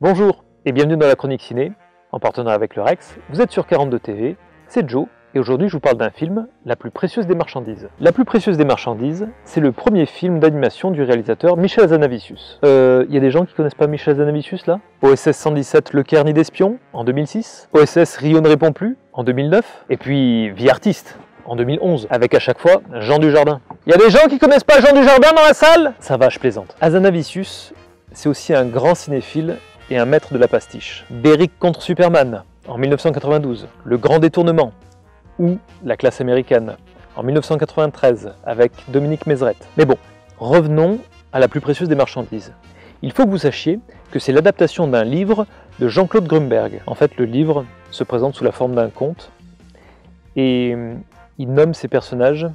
Bonjour et bienvenue dans la chronique ciné, en partenariat avec le Rex. Vous êtes sur 42 TV, c'est Joe, et aujourd'hui je vous parle d'un film, La plus précieuse des marchandises. La plus précieuse des marchandises, c'est le premier film d'animation du réalisateur Michel Hazanavicius. Y a des gens qui connaissent pas Michel Hazanavicius là? OSS 117 Le Caire Nid d'Espion, en 2006. OSS Rio ne répond plus, en 2009. Et puis Vie artiste, en 2011, avec à chaque fois Jean Dujardin. Y a des gens qui connaissent pas Jean Dujardin dans la salle? Ça va, je plaisante. Hazanavicius, c'est aussi un grand cinéphile et un maître de la pastiche. Beric contre Superman, en 1992, Le Grand Détournement, ou La Classe américaine, en 1993, avec Dominique Mézeret. Mais bon, revenons à La plus précieuse des marchandises. Il faut que vous sachiez que c'est l'adaptation d'un livre de Jean-Claude Grunberg. En fait, le livre se présente sous la forme d'un conte, et il nomme ses personnages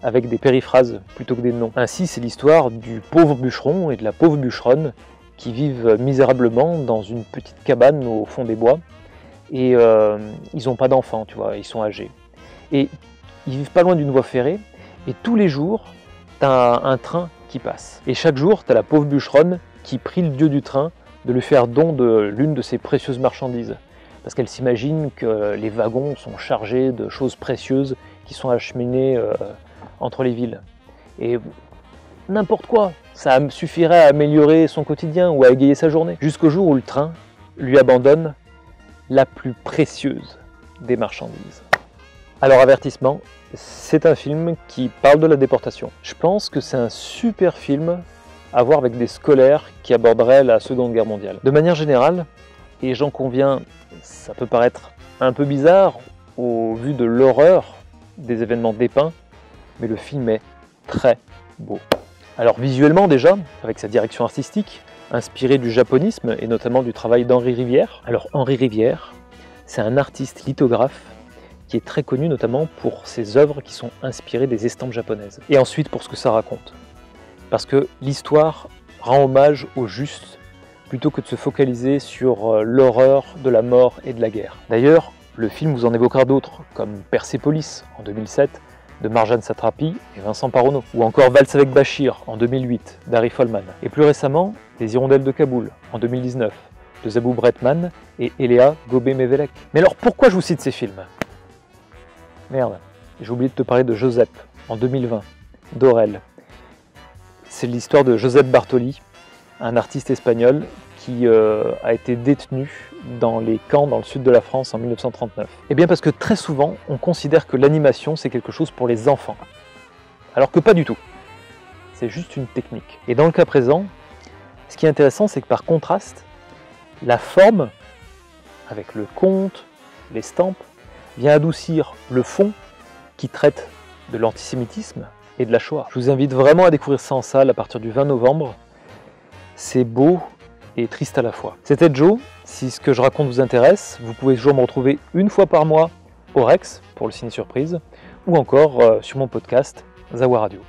avec des périphrases plutôt que des noms. Ainsi, c'est l'histoire du pauvre bûcheron et de la pauvre bûcheronne qui vivent misérablement dans une petite cabane au fond des bois, et ils n'ont pas d'enfants, tu vois, ils sont âgés. Et ils vivent pas loin d'une voie ferrée, et tous les jours, tu as un train qui passe. Et chaque jour, tu as la pauvre bûcheronne qui prie le dieu du train de lui faire don de l'une de ses précieuses marchandises. Parce qu'elle s'imagine que les wagons sont chargés de choses précieuses qui sont acheminées entre les villes. Et n'importe quoi, ça suffirait à améliorer son quotidien ou à égayer sa journée. Jusqu'au jour où le train lui abandonne la plus précieuse des marchandises. Alors avertissement, c'est un film qui parle de la déportation. Je pense que c'est un super film à voir avec des scolaires qui aborderaient la Seconde Guerre mondiale. De manière générale, et j'en conviens, ça peut paraître un peu bizarre au vu de l'horreur des événements dépeints, mais le film est très beau. Alors visuellement déjà, avec sa direction artistique, inspirée du japonisme et notamment du travail d'Henri Rivière. Alors Henri Rivière, c'est un artiste lithographe qui est très connu notamment pour ses œuvres qui sont inspirées des estampes japonaises. Et ensuite pour ce que ça raconte. Parce que l'histoire rend hommage au juste plutôt que de se focaliser sur l'horreur de la mort et de la guerre. D'ailleurs, le film vous en évoquera d'autres, comme Persepolis en 2007, de Marjane Satrapi et Vincent Parronneau, ou encore Valse avec Bachir en 2008 d'Harry Folman, et plus récemment Les Hirondelles de Kaboul en 2019 de Zabou Bretman et Eléa Gobé-Mévélec. Mais alors pourquoi je vous cite ces films? Merde, j'ai oublié de te parler de Joseph en 2020, d'Aurel. C'est l'histoire de Josep Bartoli, un artiste espagnol qui a été détenu dans les camps dans le sud de la France en 1939. Eh bien parce que très souvent, on considère que l'animation c'est quelque chose pour les enfants. Alors que pas du tout. C'est juste une technique. Et dans le cas présent, ce qui est intéressant, c'est que par contraste, la forme, avec le conte, l'estampe, vient adoucir le fond qui traite de l'antisémitisme et de la Shoah. Je vous invite vraiment à découvrir ça en salle à partir du 20 novembre. C'est beau et triste à la fois. C'était Joe. Si ce que je raconte vous intéresse, vous pouvez toujours me retrouver une fois par mois au Rex pour le ciné surprise ou encore sur mon podcast Zawa Radio.